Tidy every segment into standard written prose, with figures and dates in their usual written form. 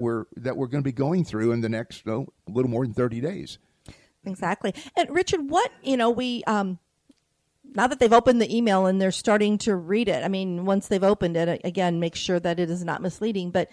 we're going to be going through in the next a little more than 30 days. Exactly. And Richard, what, we now that they've opened the email and they're starting to read it, I mean, once they've opened it, again, make sure that it is not misleading. But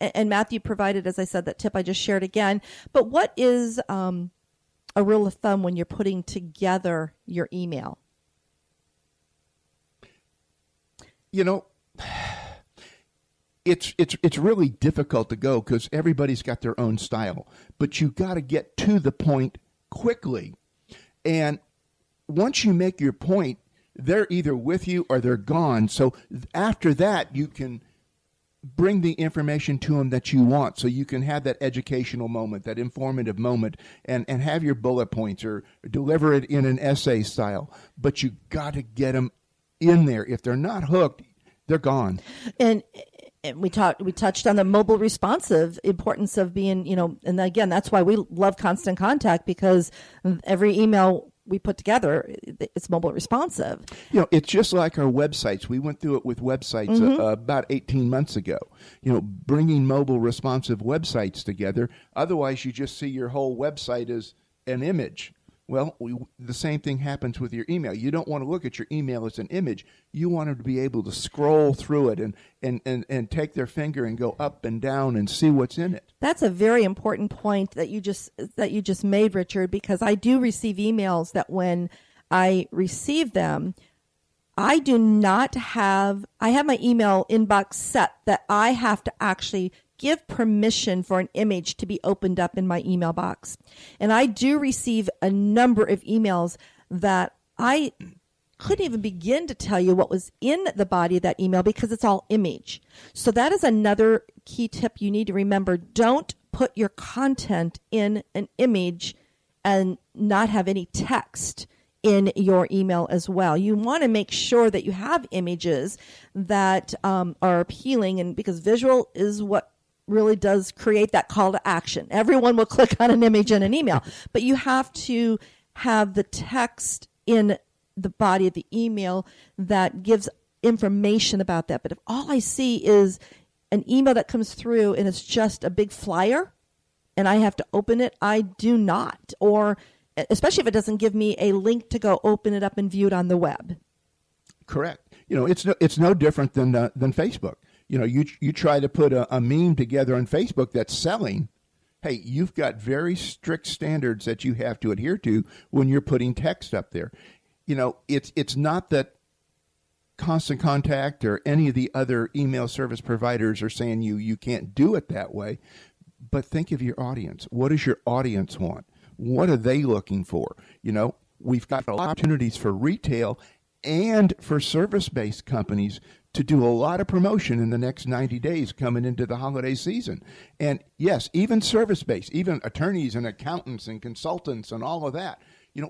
and Matthew provided, as I said, that tip I just shared again, but what is a rule of thumb when you're putting together your email? It's really difficult to go because everybody's got their own style, but you got to get to the point quickly. And once you make your point, they're either with you or they're gone. So after that, you can bring the information to them that you want. So you can have that educational moment, that informative moment, and have your bullet points or deliver it in an essay style. But you got to get them in there. If they're not hooked, they're gone. And we touched on the mobile responsive importance of being, and again, that's why we love Constant Contact, because every email we put together, it's mobile responsive. It's just like our websites. We went through it with websites about 18 months ago, bringing mobile responsive websites together. Otherwise, you just see your whole website as an image. Well, the same thing happens with your email. You don't want to look at your email as an image. You want them to be able to scroll through it and take their finger and go up and down and see what's in it. That's a very important point that you just made, Richard, because I do receive emails that when I receive them, I have my email inbox set that I have to actually give permission for an image to be opened up in my email box. And I do receive a number of emails that I couldn't even begin to tell you what was in the body of that email because it's all image. So that is another key tip you need to remember. Don't put your content in an image and not have any text in your email as well. You want to make sure that you have images that are appealing, and because visual is what really does create that call to action. Everyone will click on an image in an email, but you have to have the text in the body of the email that gives information about that. But if all I see is an email that comes through and it's just a big flyer and I have to open it, I do not. Or especially if it doesn't give me a link to go open it up and view it on the web. Correct. It's no different than Facebook. You try to put a meme together on Facebook that's selling. Hey, you've got very strict standards that you have to adhere to when you're putting text up there. It's not that Constant Contact or any of the other email service providers are saying you can't do it that way, but think of your audience. What does your audience want? What are they looking for? We've got opportunities for retail and for service-based companies to do a lot of promotion in the next 90 days coming into the holiday season. And yes, even service-based, even attorneys and accountants and consultants and all of that,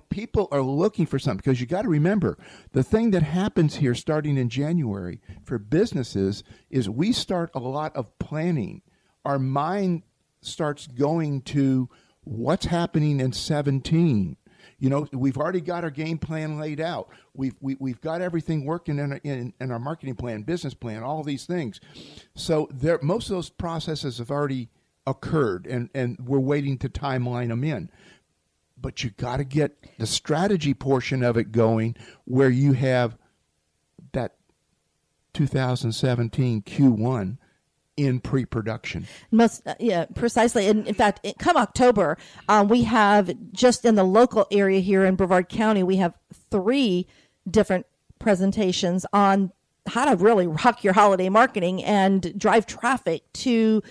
people are looking for something, because you got to remember the thing that happens here starting in January for businesses is we start a lot of planning. Our mind starts going to what's happening in 17. We've already got our game plan laid out. We've got everything working in our marketing plan, business plan, all these things. So most of those processes have already occurred, and we're waiting to timeline them in. But you got to get the strategy portion of it going, where you have that 2017 Q1 in pre-production. Precisely. And in fact, come October, we have, just in the local area here in Brevard County, we have 3 different presentations on how to really rock your holiday marketing and drive traffic to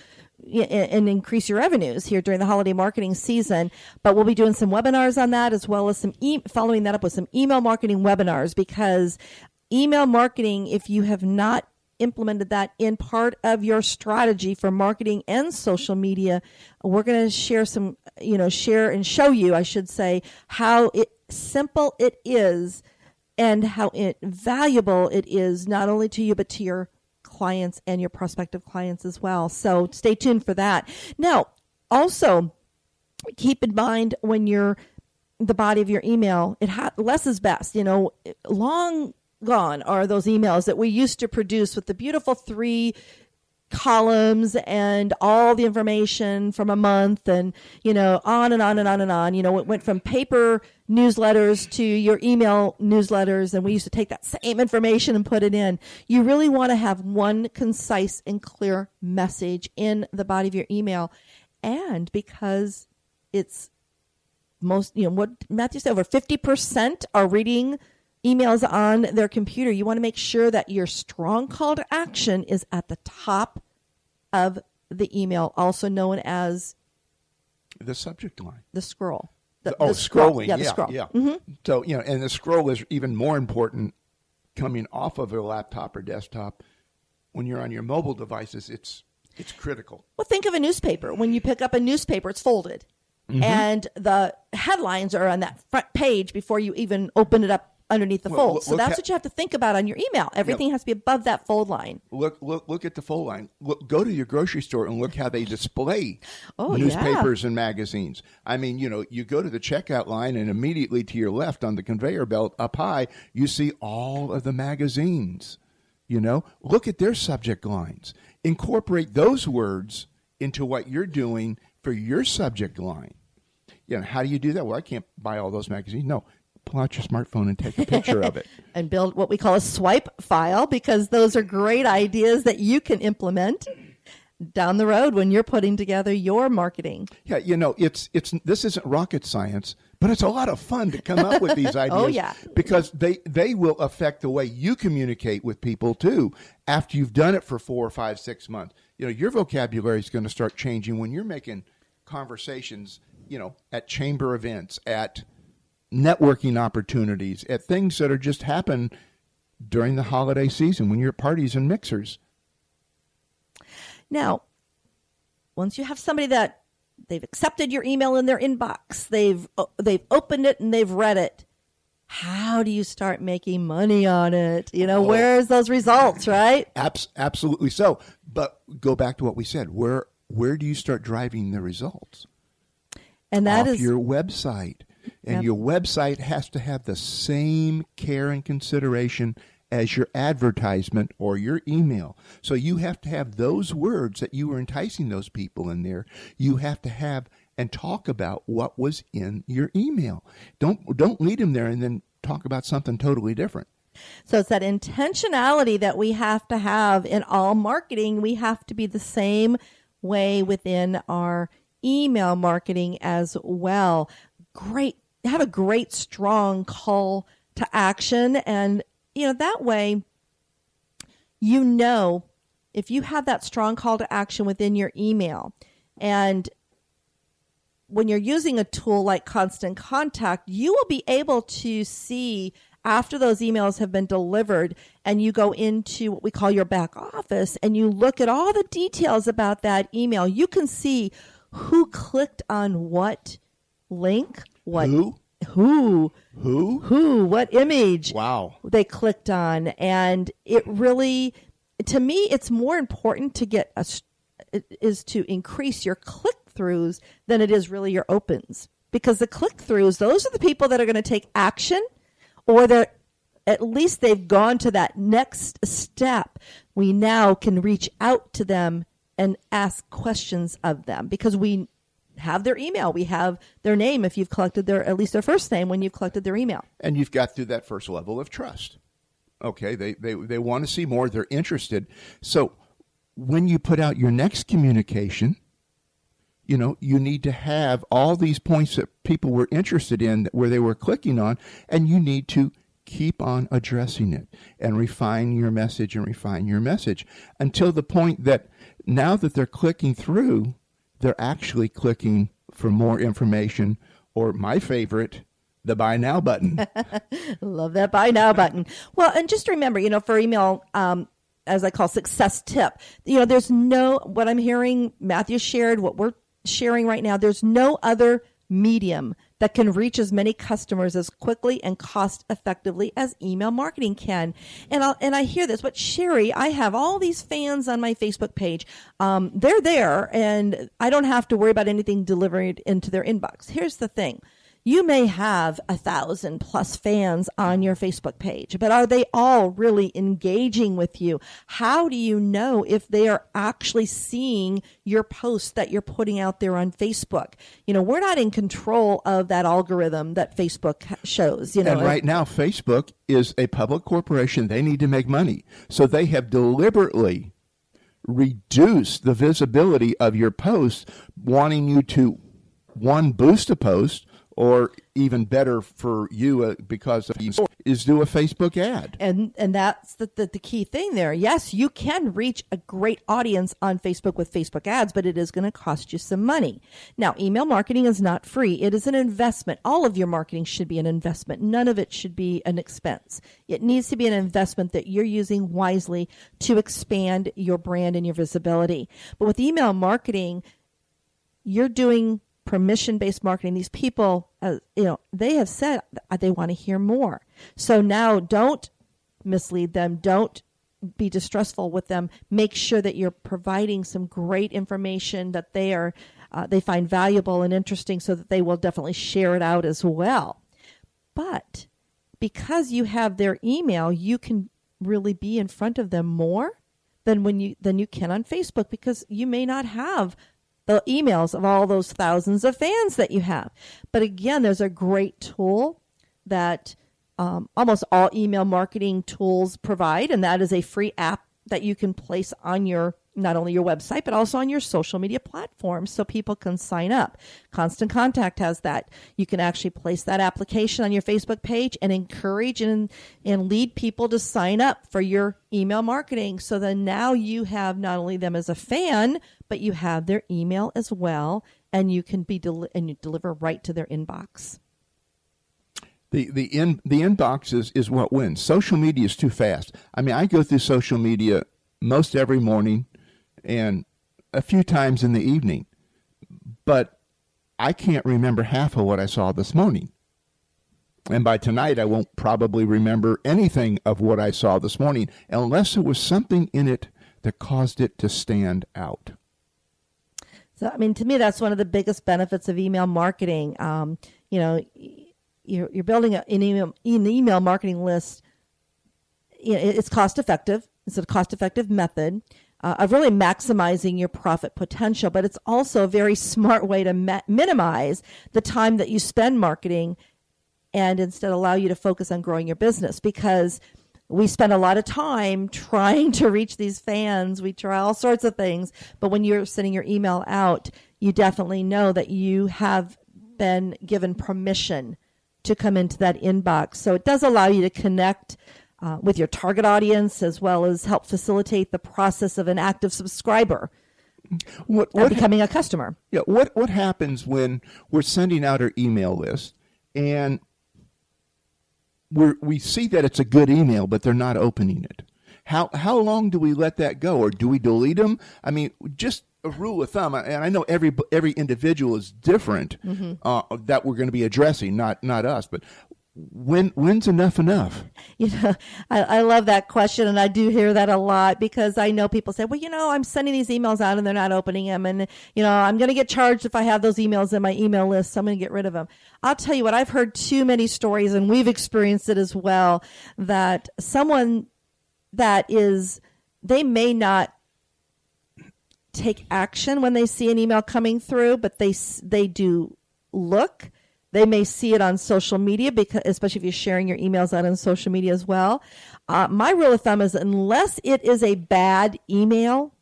and increase your revenues here during the holiday marketing season. But we'll be doing some webinars on that, as well as some following that up with some email marketing webinars, because email marketing, if you have not implemented that in part of your strategy for marketing and social media, we're going to share share and show you, I should say, how simple it is and how valuable it is, not only to you, but to your clients and your prospective clients as well. So stay tuned for that. Now, also keep in mind when the body of your email, less is best. Long gone are those emails that we used to produce with the beautiful 3 columns and all the information from a month and, on and on and on and on. It went from paper newsletters to your email newsletters, and we used to take that same information and put it in. You really want to have one concise and clear message in the body of your email. And because it's what Matthew said, over 50% are reading emails on their computer, you want to make sure that your strong call to action is at the top of the email, also known as the subject line, the scroll. Scrolling. Yeah, the scroll. Yeah. Mm-hmm. So, and the scroll is even more important coming off of a laptop or desktop. When you're on your mobile devices, it's critical. Well, think of a newspaper. When you pick up a newspaper, it's folded. Mm-hmm. And the headlines are on that front page before you even open it up underneath the fold. So that's what you have to think about on your email. Everything has to be above that fold line. Look at the fold line. Go to your grocery store and look how they display newspapers and magazines. I mean, you go to the checkout line and immediately to your left on the conveyor belt up high, you see all of the magazines. Look at their subject lines. Incorporate those words into what you're doing for your subject line. How do you do that? Well, I can't buy all those magazines. No. Pull out your smartphone and take a picture of it. And build what we call a swipe file, because those are great ideas that you can implement down the road when you're putting together your marketing. Yeah, it's this isn't rocket science, but it's a lot of fun to come up with these ideas. Oh, yeah. Because they will affect the way you communicate with people, too, after you've done it for 4 or 5, 6 months. Your vocabulary is going to start changing when you're making conversations, at chamber events, at networking opportunities, at things that are just happen during the holiday season when you're at parties and mixers. Now, once you have somebody that they've accepted your email in their inbox, they've opened it and they've read it, how do you start making money on it? Where's those results, right? Absolutely so. But go back to what we said. Where do you start driving the results? And that is your website. And your website has to have the same care and consideration as your advertisement or your email. So you have to have those words that you were enticing those people in there. You have to have and talk about what was in your email. Don't lead them there and then talk about something totally different. So it's that intentionality that we have to have in all marketing. We have to be the same way within our email marketing as well. Have a great, strong call to action. And, that way, if you have that strong call to action within your email, and when you're using a tool like Constant Contact, you will be able to see after those emails have been delivered and you go into what we call your back office and you look at all the details about that email, you can see who clicked on what link, what what image they clicked on. And it really, to me, it's more important to increase your click-throughs than it is really your opens. Because the click-throughs, those are the people that are going to take action, or at least they've gone to that next step. We now can reach out to them and ask questions of them because we have their email. We have their name if you've collected at least their first name when you've collected their email. And you've got through that first level of trust. Okay, they want to see more. They're interested. So when you put out your next communication, you need to have all these points that people were interested in where they were clicking on, and you need to keep on addressing it and refine your message until the point that now that they're clicking through, they're actually clicking for more information, or my favorite, the Buy Now button. Love that Buy Now button. Well, and just remember, for email, as I call success tip, there's what I'm hearing Matthew shared, what we're sharing right now, there's no other medium that can reach as many customers as quickly and cost effectively as email marketing can. And I hear this, but Sherry, I have all these fans on my Facebook page. They're there and I don't have to worry about anything delivered into their inbox. Here's the thing. You may have 1,000 plus fans on your Facebook page, but are they all really engaging with you? How do you know if they are actually seeing your posts that you're putting out there on Facebook? We're not in control of that algorithm that Facebook shows. And right now, Facebook is a public corporation. They need to make money. So they have deliberately reduced the visibility of your posts, wanting you to, one, boost a post, or even better for you because of is do a Facebook ad. And that's the key thing there. Yes, you can reach a great audience on Facebook with Facebook ads, but it is going to cost you some money. Now, email marketing is not free. It is an investment. All of your marketing should be an investment. None of it should be an expense. It needs to be an investment that you're using wisely to expand your brand and your visibility. But with email marketing, you're doing permission-based marketing. These people, they have said they want to hear more. So now don't mislead them. Don't be distrustful with them. Make sure that you're providing some great information that they find valuable and interesting so that they will definitely share it out as well. But because you have their email, you can really be in front of them more than you can on Facebook, because you may not have the emails of all those thousands of fans that you have. But again, there's a great tool that almost all email marketing tools provide, and that is a free app that you can place on not only your website, but also on your social media platforms so people can sign up. Constant Contact has that. You can actually place that application on your Facebook page and encourage and lead people to sign up for your email marketing. So then now you have not only them as a fan, but you have their email as well, and you can and you deliver right to their inbox. The inbox is what wins. Social media is too fast. I mean, I go through social media most every morning and a few times in the evening, but I can't remember half of what I saw this morning. And by tonight, I won't probably remember anything of what I saw this morning unless there was something in it that caused it to stand out. So, I mean, to me, that's one of the biggest benefits of email marketing. You're building an email marketing list. It's cost effective. It's a cost effective method of really maximizing your profit potential, but it's also a very smart way to minimize the time that you spend marketing and instead allow you to focus on growing your business, because we spend a lot of time trying to reach these fans. We try all sorts of things, but when you're sending your email out, you definitely know that you have been given permission to come into that inbox. So it does allow you to connect with your target audience, as well as help facilitate the process of an active subscriber becoming a customer. Yeah. What happens when we're sending out our email list and we see that it's a good email, but they're not opening it? How long do we let that go, or do we delete them? I mean, just a rule of thumb, and I know every individual is different, that we're going to be addressing, not us, but when's enough? I love that question, and I do hear that a lot, because I know people say, well, I'm sending these emails out and they're not opening them, and I'm going to get charged if I have those emails in my email list, so I'm going to get rid of them. I'll tell you what, I've heard too many stories, and we've experienced it as well, that someone they may not take action when they see an email coming through, but they do look. They may see it on social media, because especially if you're sharing your emails out on social media as well. My rule of thumb is, unless it is a bad email,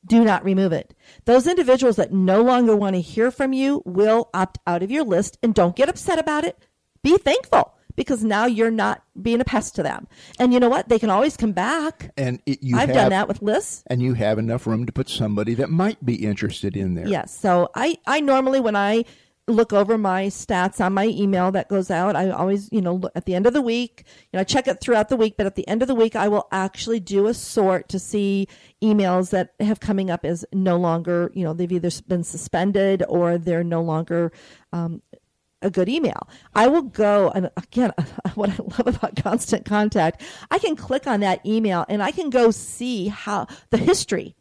do not remove it. Those individuals that no longer want to hear from you will opt out of your list, and don't get upset about it. Be thankful, because now you're not being a pest to them. And you know what? They can always come back. And I've done that with lists. And you have enough room to put somebody that might be interested in there. Yes. So I normally, when I look over my stats on my email that goes out, I always, look at the end of the week, I check it throughout the week, but at the end of the week, I will actually do a sort to see emails that have coming up as no longer, they've either been suspended or they're no longer a good email. I will go, and again, what I love about Constant Contact, I can click on that email and I can go see how the history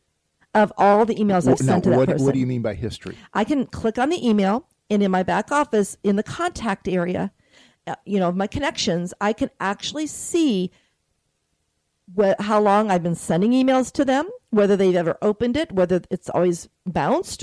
of all the emails I've sent to that person. What do you mean by history? I can click on the email, And in my back office, in the contact area, of my connections, I can actually see how long I've been sending emails to them, whether they've ever opened it, whether it's always bounced